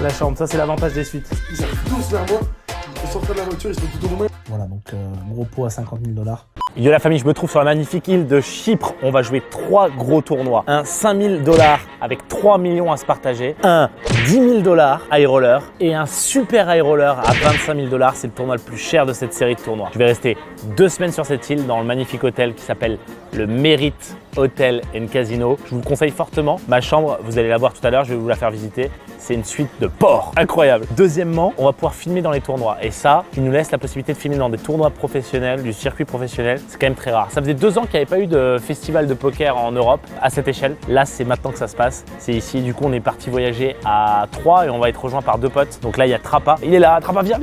la chambre, ça c'est l'avantage des suites. Ils arrivent tous vers moi, ils sortent de la voiture, ils sont tout au moins. Voilà, donc gros pot à 50 000 $. Yo la famille, je me trouve sur la magnifique île de Chypre. On va jouer 3 gros tournois. Un 5 000 $ avec 3 millions à se partager. Un 10 000 $ high roller et un super high roller à 25 000 $. C'est le tournoi le plus cher de cette série de tournois. Je vais rester 2 semaines sur cette île dans le magnifique hôtel qui s'appelle le Merit Hotel and Casino. Je vous le conseille fortement. Ma chambre, vous allez la voir tout à l'heure, je vais vous la faire visiter. C'est une suite de porc. Incroyable. Deuxièmement, on va pouvoir filmer dans les tournois. Et ça, qui nous laisse la possibilité de filmer dans des tournois professionnels, du circuit professionnel, c'est quand même très rare. Ça faisait 2 ans qu'il n'y avait pas eu de festival de poker en Europe à cette échelle. Là, c'est maintenant que ça se passe. C'est ici. Du coup, on est parti voyager à 3 et on va être rejoint par 2 potes. Donc là, il y a Trappa. Il est là. Trappa, viens.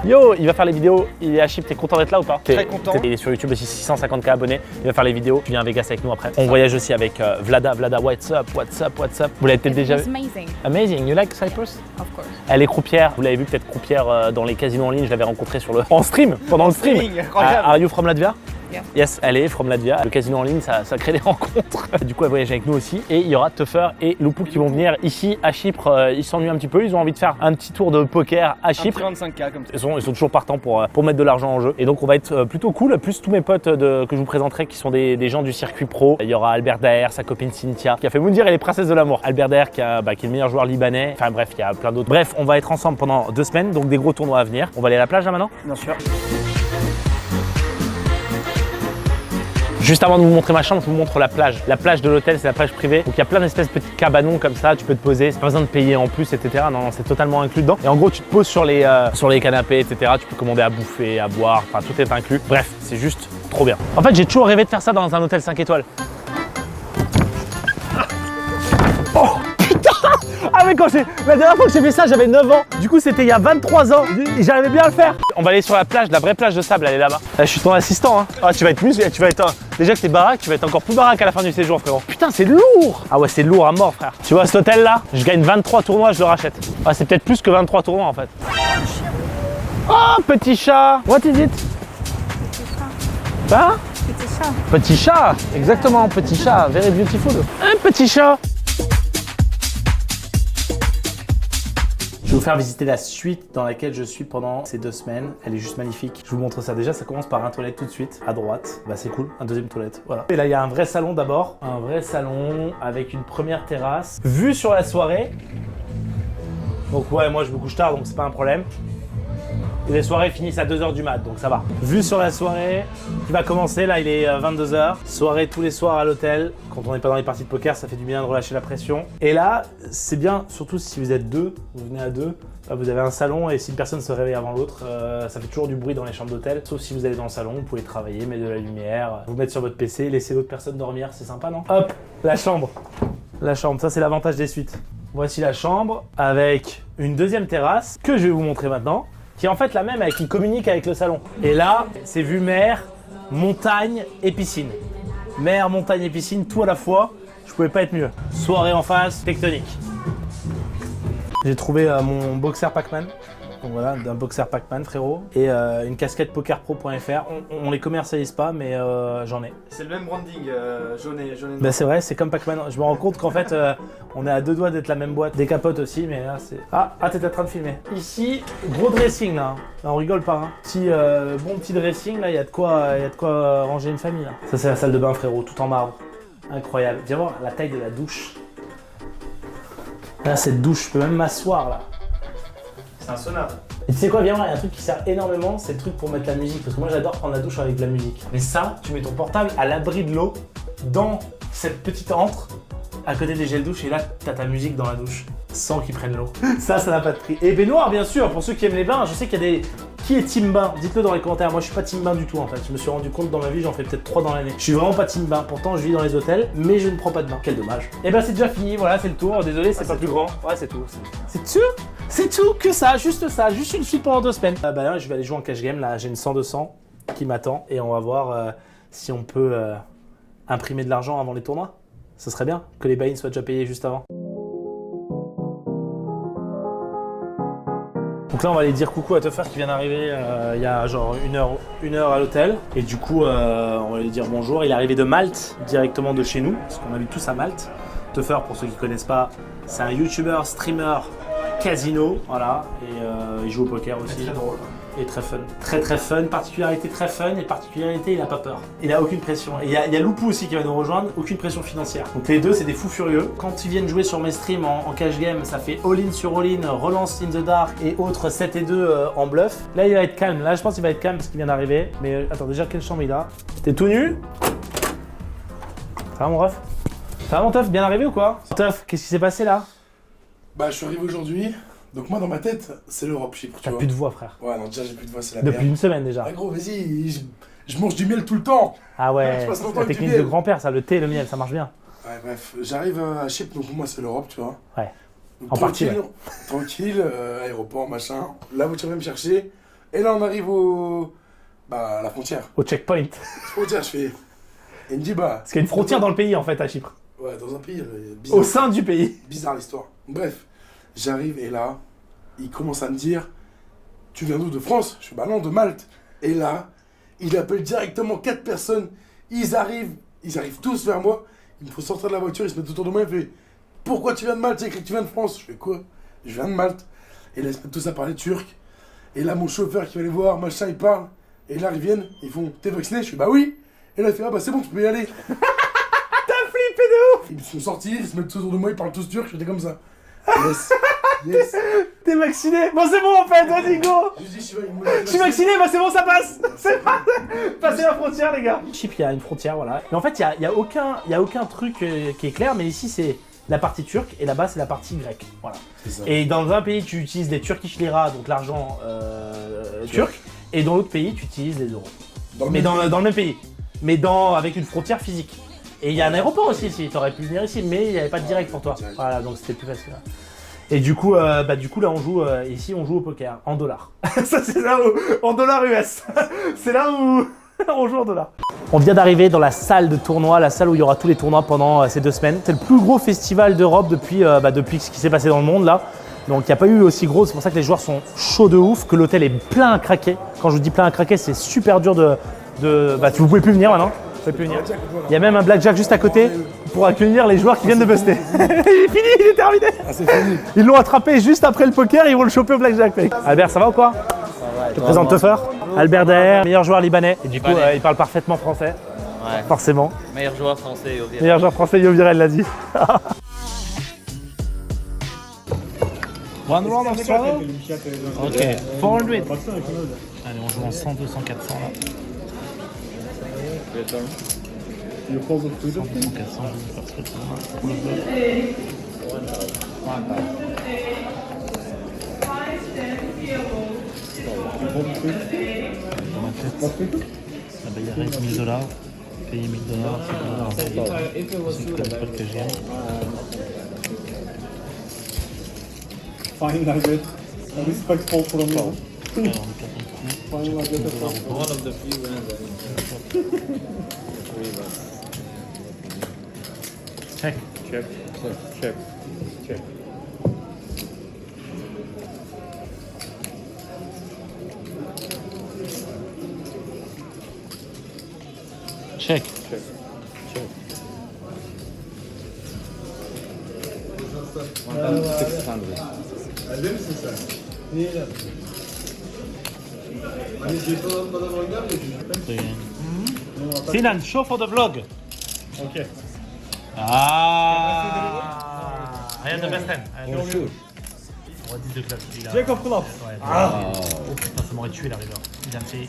Yo, il va faire les vidéos. Il est à Chypre. T'es content d'être là ou pas? Très content. Il est sur YouTube aussi, 650 000 abonnés. Il va faire les vidéos. Tu viens à Vegas avec nous après. On voyage aussi avec Vlada. Vlada, what's up? Vous l'avez peut-être déjà vu. Amazing, Amazing. You like Cyprus? of course. Elle est croupière, vous l'avez vu peut-être croupière dans les casinos en ligne, je l'avais rencontrée en stream, pendant le stream. Incroyable. Are you from Latvia? Yeah. Yes, elle est from Latvia. Le casino en ligne, ça crée des rencontres. Du coup, elle voyage avec nous aussi. Et il y aura Tuffer et Loupou qui vont venir ici à Chypre. Ils s'ennuient un petit peu, ils ont envie de faire un petit tour de poker à Chypre. 25K comme ça. Ils sont toujours partants pour mettre de l'argent en jeu. Et donc, on va être plutôt cool. Plus tous mes potes que je vous présenterai qui sont des gens du circuit pro. Il y aura Albert Daher, sa copine Cynthia, qui a fait Moundir et les princesses de l'amour. Albert Daher qui est le meilleur joueur libanais. Enfin bref, il y a plein d'autres. Bref, on va être ensemble pendant 2 semaines. Donc, des gros tournois à venir. On va aller à la plage là maintenant? Bien sûr. Juste avant de vous montrer ma chambre, je vous montre la plage. La plage de l'hôtel, c'est la plage privée. Donc il y a plein d'espèces de petits cabanons comme ça, tu peux te poser, c'est pas besoin de payer en plus, etc. Non, c'est totalement inclus dedans. Et en gros, tu te poses sur les canapés, etc. Tu peux commander à bouffer, à boire, enfin tout est inclus. Bref, c'est juste trop bien. En fait, j'ai toujours rêvé de faire ça dans un hôtel 5 étoiles. Oh putain! Ah mais la dernière fois que j'ai fait ça, j'avais 9 ans. Du coup, c'était il y a 23 ans. Et j'arrivais bien à le faire. On va aller sur la plage, la vraie plage de sable, elle est là-bas. Là, je suis ton assistant. Hein. Ah, tu vas être musclé, tu vas être... Déjà que t'es baraque, tu vas être encore plus baraque à la fin du séjour, frérot. Putain, c'est lourd! Ah ouais, c'est lourd à mort, frère. Tu vois, cet hôtel-là, je gagne 23 tournois, je le rachète. Ah, c'est peut-être plus que 23 tournois, en fait. Oh, petit chat! What is it? Hein? Petit chat. Petit chat! Exactement, petit chat. Very beautiful. Un petit chat! Je vais vous faire visiter la suite dans laquelle je suis pendant ces 2 semaines. Elle est juste magnifique. Je vous montre ça. Déjà, ça commence par un toilette tout de suite, à droite. Bah, c'est cool. Un deuxième toilette. Voilà. Et là, il y a un vrai salon d'abord. Un vrai salon avec une première terrasse. Vue sur la soirée. Donc, ouais, moi, je me couche tard, donc c'est pas un problème. Et les soirées finissent à 2h du mat, donc ça va. Vue sur la soirée qui va commencer, là il est 22h. Soirée tous les soirs à l'hôtel. Quand on n'est pas dans les parties de poker, ça fait du bien de relâcher la pression. Et là, c'est bien, surtout si vous êtes 2, vous venez à 2, vous avez un salon et si une personne se réveille avant l'autre, ça fait toujours du bruit dans les chambres d'hôtel. Sauf si vous allez dans le salon, vous pouvez travailler, mettre de la lumière, vous mettre sur votre PC, laisser l'autre personne dormir, c'est sympa non? Hop, la chambre. La chambre, ça c'est l'avantage des suites. Voici la chambre avec une deuxième terrasse que je vais vous montrer maintenant. Qui est en fait la même, qui communique avec le salon. Et là, c'est vue mer, montagne et piscine. Mer, montagne et piscine, tout à la fois. Je pouvais pas être mieux. Soirée en face, tectonique. J'ai trouvé mon boxer Pac-Man. Donc voilà, un boxer Pac-Man, frérot. Et une casquette pokerpro.fr. On les commercialise pas, mais j'en ai. C'est le même branding, jaune et noir. Bah c'est vrai, c'est comme Pac-Man. Je me rends compte qu'en fait, on est à 2 doigts d'être la même boîte. Des capotes aussi, mais là c'est... Ah, t'es en train de filmer. Ici, gros dressing là. Là on rigole pas. Hein. Bon petit dressing, là il y a de quoi ranger une famille. Là. Ça c'est la salle de bain, frérot, tout en marbre. Incroyable. Viens voir la taille de la douche. Là cette douche, je peux même m'asseoir là. C'est un sauna. Et tu sais quoi, viens voir, il y a un truc qui sert énormément, c'est le truc pour mettre la musique. Parce que moi j'adore prendre la douche avec de la musique. Mais ça, tu mets ton portable à l'abri de l'eau, dans cette petite antre, à côté des gels douche, et là t'as ta musique dans la douche, sans qu'ils prennent l'eau. Ça n'a pas de prix. Et baignoire bien sûr, pour ceux qui aiment les bains, je sais qu'il y a des... Qui est team bain? Dites-le dans les commentaires. Moi je suis pas team bain du tout en fait. Je me suis rendu compte dans ma vie, j'en fais peut-être 3 dans l'année. Je suis vraiment pas team bain. Pourtant je vis dans les hôtels, mais je ne prends pas de bain. Quel dommage. Et ben c'est déjà fini, voilà, c'est le tour. Désolé, c'est pas plus grand. Ouais, c'est tout. C'est tout? C'est tout que ça, juste une suite pendant 2 semaines. Bah là, je vais aller jouer en cash game. Là, j'ai une 100-200 qui m'attend et on va voir si on peut imprimer de l'argent avant les tournois. Ce serait bien que les buy-ins soient déjà payés juste avant. Donc là on va aller dire coucou à Tuffer qui vient d'arriver il y a genre une heure à l'hôtel. Et du coup on va lui dire bonjour. Il est arrivé de Malte, directement de chez nous, parce qu'on habite tous à Malte. Tuffer, pour ceux qui ne connaissent pas, c'est un YouTuber, streamer casino, voilà, et il joue au poker aussi. Très drôle. Et très fun. Très fun, particularité très fun, et particularité, il a pas peur. Il a aucune pression. Et il y a Loupou aussi qui va nous rejoindre, aucune pression financière. Donc les deux, c'est des fous furieux. Quand ils viennent jouer sur mes streams en cash game, ça fait all-in sur all-in, relance in the dark et autres 7 et 2 en bluff. Là, il va être calme. Là, je pense qu'il va être calme parce qu'il vient d'arriver. Mais attends, déjà, quelle chambre il a? T'es tout nu? Ça va, mon ref? Ça va, mon teuf? Bien arrivé ou quoi? Teuf, qu'est-ce qui s'est passé là? Bah, je suis arrivé aujourd'hui. Donc, moi, dans ma tête, c'est l'Europe, Chypre, tu T'as vois. plus de voix, frère. Ouais, non, déjà, j'ai plus de voix, c'est la Depuis merde. une semaine déjà. Ah, gros, vas-y, je mange du miel tout le temps. Ah ouais, Je passe mon temps la avec du technique de miel. grand-père, ça, le thé et le miel, ça marche bien. Ouais, bref, j'arrive à Chypre, donc pour moi, c'est l'Europe, tu vois. Ouais. Donc, En partie, tranquille, aéroport, machin. La voiture vient me chercher. Et là, on arrive à la frontière. Au checkpoint. Frontière, je fais. Il me dit, bah. Parce qu'il y a une frontière dans le pays en fait à Chypre. Ouais, dans un pays bizarre. Au sein du pays. Bizarre l'histoire. Bref, j'arrive et là, il commence à me dire, tu viens d'où? De France? Je fais, bah non, de Malte. Et là, il appelle directement 4 personnes. Ils arrivent tous vers moi. Il me faut sortir de la voiture, ils se mettent autour de moi. Il me fait, pourquoi tu viens de Malte? J'ai écrit que tu viens de France. Je fais, quoi? Je viens de Malte. Et là, ils se mettent tous à parler turc. Et là, mon chauffeur qui va les voir, machin, il parle. Et là, ils viennent, ils font, t'es vacciné? Je fais, bah oui. Et là, il fait, ah bah c'est bon, tu peux y aller. T'as flippé de ouf. Ils sont sortis, ils se mettent tous autour de moi, ils parlent tous turc. J'étais comme ça. Yes. Yes. T'es vacciné. Bon c'est bon en fait, vas-y go. Je dis, Je suis vacciné, bah c'est bon ça passe. C'est pas... Passez la frontière les gars. Chypre, il y a une frontière, voilà. Mais en fait, il y a aucun truc qui est clair, mais ici c'est la partie turque et là-bas c'est la partie grecque. Voilà. Et dans un pays tu utilises des Turkish lira, donc l'argent turc, et dans l'autre pays tu utilises les euros. Dans le même pays. Mais avec une frontière physique. Et il y a un aéroport aussi ici, t'aurais pu venir ici, mais il n'y avait pas de direct pour toi. Voilà, donc c'était plus facile. Et du coup, là on joue, ici on joue au poker, en dollars. Ça c'est là où, en dollars US. C'est là où on joue en dollars. On vient d'arriver dans la salle de tournoi, la salle où il y aura tous les tournois pendant ces 2 semaines. C'est le plus gros festival d'Europe depuis ce qui s'est passé dans le monde là. Donc il n'y a pas eu aussi gros, c'est pour ça que les joueurs sont chauds de ouf, que l'hôtel est plein à craquer. Quand je vous dis plein à craquer, c'est super dur vous pouvez plus venir maintenant. Vous pouvez plus venir. Il y a même un blackjack juste à côté pour accueillir les joueurs qui viennent de buster. Il est fini, il est terminé. Ah, c'est fini. Ils l'ont attrapé juste après le poker et ils vont le choper au blackjack. Mec. Albert, ça va ou quoi? Je te présente Tuffer. Albert Daher, meilleur joueur libanais. Et du coup, il parle parfaitement français. Ouais. Forcément. Meilleur joueur français, Yovier. Meilleur joueur français, Yovier, l'a dit. One round of swallow? Ok, 400. Allez, on joue en 100, 200, 400 là. 100, 200, 400, je vais faire ce truc. Dans ma tête, il reste $1000. Payer $1000, c'est $1000. C'est que j'ai. Fine like it. Respectful from you. Fine like it. One of the few winners. Check. Check. Check. Check. Check. Check. Check. 600. Sinan, show for the vlog. Ok. Ah, I had the best hand. On va 10 de club. Jacob Club. Oh putain, ça m'aurait tué la river. Il a fait $6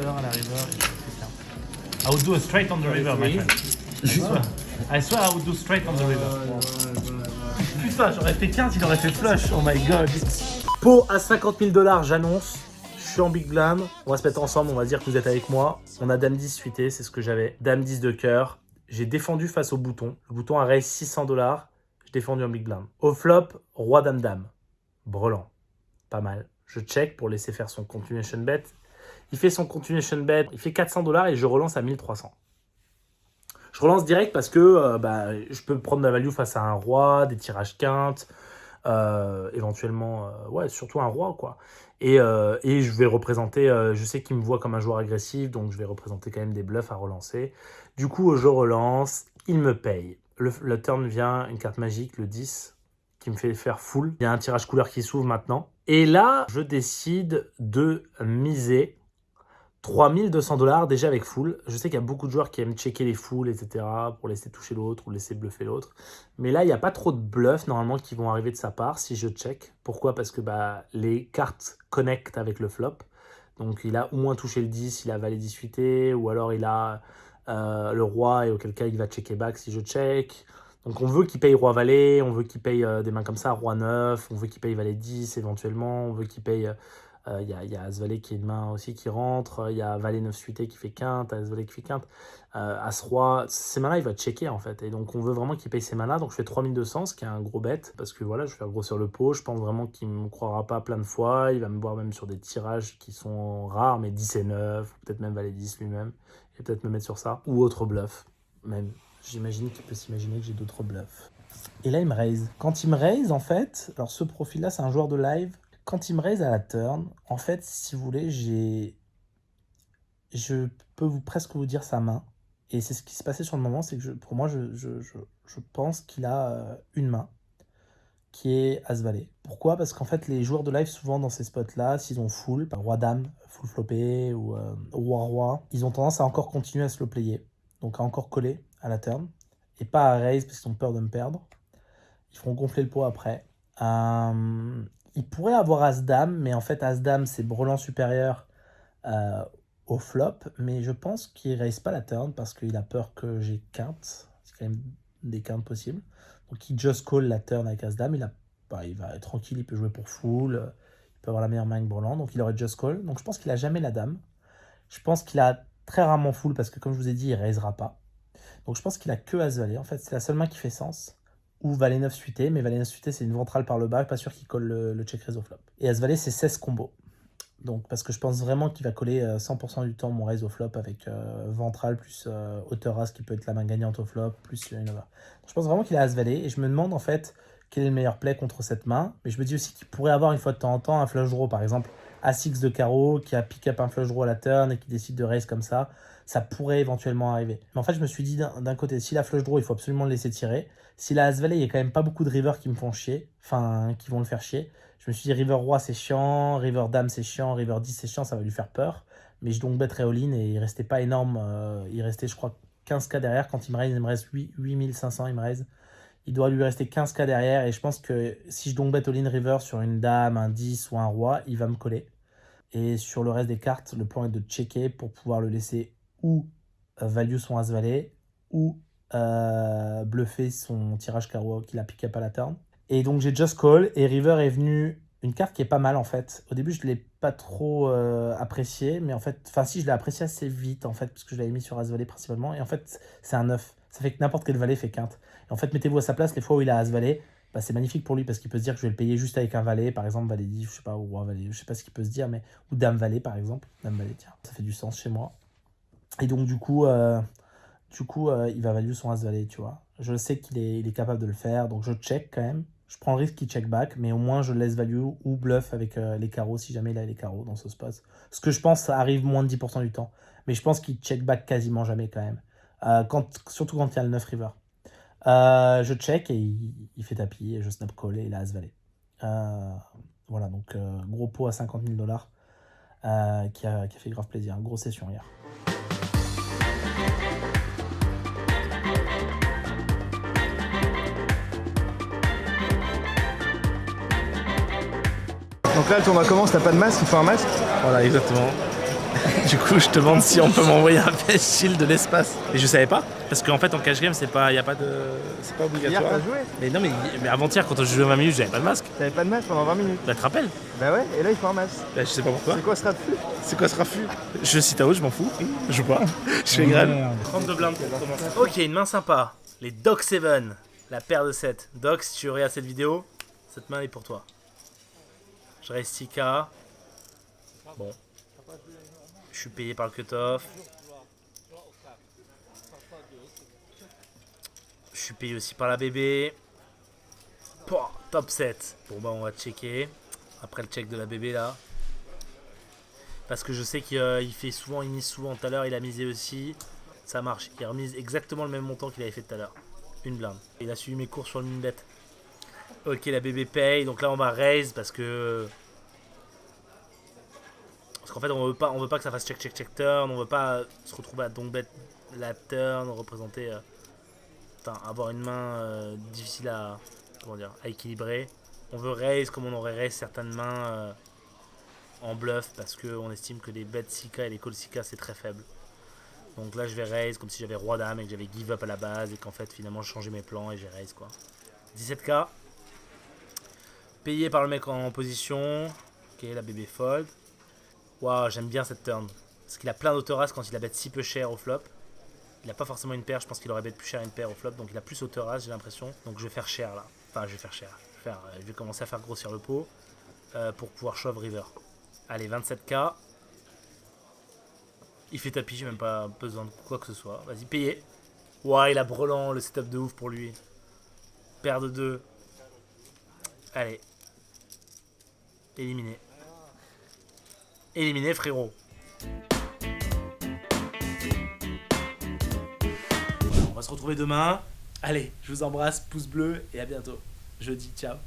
à la river et je fais ça. I would do a straight on the river, my friend. I swear I would do straight on the river. Putain, j'aurais fait 15, il aurait fait flush. Oh my god. Pot à $50 000, j'annonce. Je suis en big blind. On va se mettre ensemble, on va dire que vous êtes avec moi. On a Dame 10 suité, c'est ce que j'avais. Dame 10 de cœur. J'ai défendu face au bouton. Le bouton a raise $600. J'ai défendu en big blind. Au flop, roi dame dame. Brelan. Pas mal. Je check pour laisser faire son continuation bet. Il fait son continuation bet. Il fait $400 et je relance à 1300. Je relance direct parce que je peux prendre ma value face à un roi, des tirages quintes, éventuellement, surtout un roi, quoi. Et je vais représenter, je sais qu'il me voit comme un joueur agressif, donc je vais représenter quand même des bluffs à relancer. Du coup, je relance, il me paye. Le turn vient, une carte magique, le 10, qui me fait faire full. Il y a un tirage couleur qui s'ouvre maintenant. Et là, je décide de miser 3200 $ déjà avec full. Je sais qu'il y a beaucoup de joueurs qui aiment checker les fulls, etc. pour laisser toucher l'autre ou laisser bluffer l'autre. Mais là, il n'y a pas trop de bluffs normalement qui vont arriver de sa part si je check. Pourquoi? Parce que les cartes connectent avec le flop. Donc il a au moins touché le 10, il a valet 18 ou alors il a le roi et auquel cas il va checker back si je check. Donc on veut qu'il paye roi valet, on veut qu'il paye des mains comme ça, roi 9, on veut qu'il paye valet 10 éventuellement, on veut qu'il paye... Il y a as valet qui est une main aussi qui rentre, il y a valet 9 suité qui fait quinte, as valet qui fait quinte, as roi, ces mains là il va checker en fait, et donc on veut vraiment qu'il paye ces mains là, donc je fais 3200, ce qui est un gros bet, parce que voilà, je vais faire grossir le pot, je pense vraiment qu'il ne me croira pas plein de fois, il va me voir même sur des tirages qui sont rares, mais 10 et 9, peut-être même valet 10 lui-même, et peut-être me mettre sur ça, ou autre bluff, même, j'imagine qu'il peut s'imaginer que j'ai d'autres bluffs. Et là il me raise, quand il me raise en fait, alors ce profil là c'est un joueur de live. Quand il me raise à la turn, en fait, si vous voulez, je peux presque vous dire sa main. Et c'est ce qui s'est passé sur le moment, c'est que pour moi, je pense qu'il a une main, qui est As-Valet. Pourquoi? Parce qu'en fait, les joueurs de live, souvent dans ces spots-là, s'ils ont full, Roi-Dame, full flopé, ou Roi-Roi, ils ont tendance à encore continuer à slow player, donc à encore coller à la turn, et pas à raise parce qu'ils ont peur de me perdre. Ils feront gonfler le pot après. Il pourrait avoir As-Dame, mais en fait, As-Dame, c'est brelan supérieur au flop. Mais je pense qu'il ne raise pas la turn parce qu'il a peur que j'ai quinte. C'est quand même des quintes possibles. Donc, il just call la turn avec As-Dame. Il va être tranquille, il peut jouer pour full. Il peut avoir la meilleure main avec brelan. Donc, il aurait just call. Donc, je pense qu'il n'a jamais la dame. Je pense qu'il a très rarement full parce que, comme je vous ai dit, il ne raisera pas. Donc, je pense qu'il a que As-Valet. En fait, c'est la seule main qui fait sens. Ou valet 9 suité, mais valet 9 suité c'est une ventrale par le bas, pas sûr qu'il colle le check raise au flop. Et As-Valet c'est 16 combos. Donc parce que je pense vraiment qu'il va coller 100% du temps mon raise au flop avec ventrale plus hauteur as qui peut être la main gagnante au flop, plus une over. Je pense vraiment qu'il a As-Valet et je me demande en fait quel est le meilleur play contre cette main. Mais je me dis aussi qu'il pourrait avoir une fois de temps en temps un flush draw, par exemple As-X de carreau qui a pick up un flush draw à la turn et qui décide de raise comme ça. Ça pourrait éventuellement arriver. Mais en fait, je me suis dit d'un côté, si la flush draw, il faut absolument le laisser tirer. Si la As-Valet, il n'y a quand même pas beaucoup de rivers qui me font chier, enfin, qui vont le faire chier. Je me suis dit, river roi, c'est chiant, river dame, c'est chiant, river 10, c'est chiant, ça va lui faire peur. Mais je donc bêterai all-in et il restait pas énorme. Il restait, je crois, 15K derrière. Quand il me reste 8500, il me raise. Il doit lui rester 15K derrière. Et je pense que si je donc bet all-in river sur une dame, un 10 ou un roi, il va me coller. Et sur le reste des cartes, le plan est de checker pour pouvoir le laisser ou value son As-Valet ou bluffer son tirage carreau qu'il a pick up à la turn. Et donc j'ai just call et river est venu une carte qui est pas mal en fait. Au début je ne l'ai pas trop apprécié, mais en fait, enfin si je l'ai apprécié assez vite en fait, parce que je l'avais mis sur As-Valet principalement. Et en fait c'est un 9. Ça fait que n'importe quel valet fait quinte. Et en fait mettez-vous à sa place, les fois où il a As-Valet, c'est magnifique pour lui parce qu'il peut se dire que je vais le payer juste avec un valet, par exemple valet 10, je sais pas, ou roi valet, je sais pas ce qu'il peut se dire, mais ou dame valet par exemple. Dame valet, tiens, ça fait du sens chez moi. Et donc du coup il va value son As-Valet, tu vois. Je sais qu'il est capable de le faire, donc je check quand même. Je prends le risque qu'il check back, mais au moins je laisse value ou bluff avec les carreaux si jamais il a les carreaux dans ce spot. Ce que je pense, ça arrive moins de 10% du temps. Mais je pense qu'il check back quasiment jamais quand même. Surtout quand il y a le 9 river. Je check et il fait tapis, et je snap call et il a As-Valet. Voilà, donc gros pot à 50 000 $ qui a fait grave plaisir. Grosse session hier. Donc là, le tournoi commence, t'as pas de masque, il faut un masque. Voilà, exactement. Du coup, je te demande si on peut m'envoyer un face shield de l'espace. Et je savais pas, parce qu'en fait en cash game c'est pas obligatoire. Hier, t'as joué. Mais non, mais avant-hier quand je jouais 20 minutes, j'avais pas de masque. T'avais pas de masque pendant 20 minutes. Bah, tu te rappelles? Bah ouais, et là, il faut un masque. Bah, je sais pas pourquoi. C'est quoi ce raffut? C'est quoi ce raffut? Je cite à haut, je m'en fous. Je joue pas. Je fais grave. 32 blindes pour commencer. Ok, une main sympa. Les Doc 7, la paire de 7. Doc, si tu regardes cette vidéo, cette main est pour toi. Je reste 6K. Bon. Je suis payé par le cutoff. Je suis payé aussi par la bébé. Pouah, top 7. Bon bah on va checker. Après le check de la bébé là. Parce que je sais qu'il fait souvent, il mise souvent tout à l'heure, il a misé aussi. Ça marche. Il remise exactement le même montant qu'il avait fait tout à l'heure. Une blinde. Il a suivi mes cours sur le min-bet. Ok, la bébé paye. Donc là, on va raise parce qu'en fait, on veut pas que ça fasse check turn. On veut pas se retrouver à donc bet la turn, représenter. Avoir une main difficile à équilibrer. On veut raise comme on aurait raise certaines mains en bluff parce qu'on estime que les bêtes Sika et les calls Sika c'est très faible. Donc là je vais raise comme si j'avais roi dame et que j'avais give up à la base et qu'en fait finalement je changeais mes plans et j'ai raise quoi. 17k. Payé par le mec en position. Ok, la bébé fold. Waouh, j'aime bien cette turn. Parce qu'il a plein d'autoras quand il a bet si peu cher au flop. Il n'a pas forcément une paire, je pense qu'il aurait bet plus cher une paire au flop, donc il a plus autoras, j'ai l'impression. Donc je vais faire cher là. Enfin, je vais faire cher. Je vais commencer à faire grossir le pot pour pouvoir shove river. Allez, 27k. Il fait tapis, j'ai même pas besoin de quoi que ce soit. Vas-y, payez. Ouah, il a brelan, le setup de ouf pour lui. Paire de 2. Allez. Éliminé. Éliminé, frérot. On va se retrouver demain. Allez, je vous embrasse, pouce bleu et à bientôt. Jeudi, ciao.